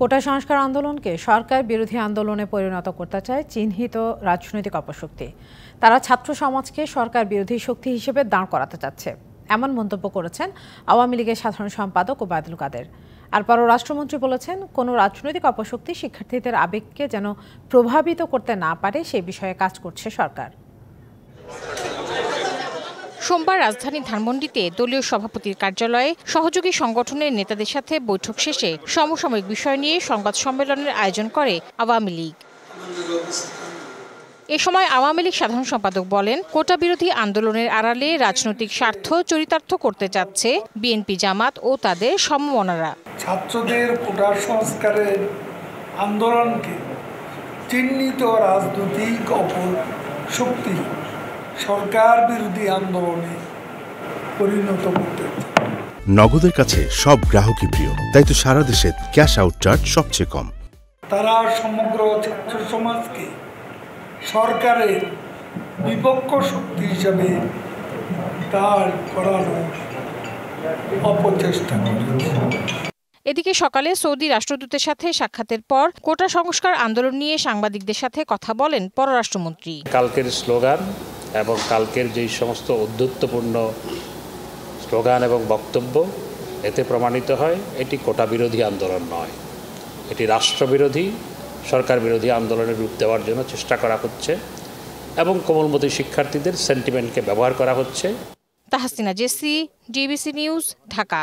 কোটা সংস্কার আন্দোলনকে সরকার বিরোধী আন্দোলনে পরিণত করতে চায় চিহ্নিত রাজনৈতিক অপশক্তি। তারা ছাত্র সমাজকে সরকার বিরোধী শক্তি হিসেবে দাঁড় করাতে চাচ্ছে, এমন মন্তব্য করেছেন আওয়ামী লীগের সাধারণ সম্পাদক ওবায়দুল কাদের। আর পররাষ্ট্রমন্ত্রী বলেছেন, কোনো রাজনৈতিক অপশক্তি শিক্ষার্থীদের আবেগকে যেন প্রভাবিত করতে না পারে সেই বিষয়ে কাজ করছে সরকার। সোমবার রাজধানী ধানমন্ডিতে দলীয় সভাপতির কার্যালয়ে সহযোগী সংগঠনের নেতাদের সাথে বৈঠক শেষে সমসাময়িক বিষয় নিয়ে সংবাদ সম্মেলনের আয়োজন করে আওয়ামী লীগ। এ সময় আওয়ামী লীগ সাধারণ সম্পাদক বলেন, কোটা বিরোধী আন্দোলনের আড়ালে রাজনৈতিক স্বার্থ চরিতার্থ করতে চাচ্ছে বিএনপি, জামাত ও তাদের সমমনারা। ছাত্রদের কোটা সংস্কারের আন্দোলনকে চিহ্নিত রাজনৈতিক অপশক্তি সরকার বিরোধী আন্দোলনে পরিণত করতে। নগদের কাছে সব গ্রাহকই প্রিয়, তাই তো সারা দেশে ক্যাশ আউট চার্জ সবচেয়ে কম। তারা সমগ্র ছাত্র সমাজকে সরকারের বিপক্ষ শক্তি হিসাবে দাঁড় করানোর অপচেষ্টা করেছে। এদিকে সকালে সৌদি রাষ্ট্রদূতের সাথে সাক্ষাতের পর কোটা সংস্কার আন্দোলন নিয়ে সাংবাদিকদের সাথে কথা বলেন পররাষ্ট্রমন্ত্রী। কালকের স্লোগান এবং কালকের যেই সমস্ত উদ্ধত্তপূর্ণ স্লোগান এবং বক্তব্য, এতে প্রমাণিত হয় এটি কোটা বিরোধী আন্দোলন নয়, এটি রাষ্ট্রবিরোধী, সরকার বিরোধী আন্দোলনের রূপ দেওয়ার জন্য চেষ্টা করা হচ্ছে এবং কোমলমতি শিক্ষার্থীদের সেন্টিমেন্টকে ব্যবহার করা হচ্ছে। Tahsina Jesy, DBC news, Dhaka.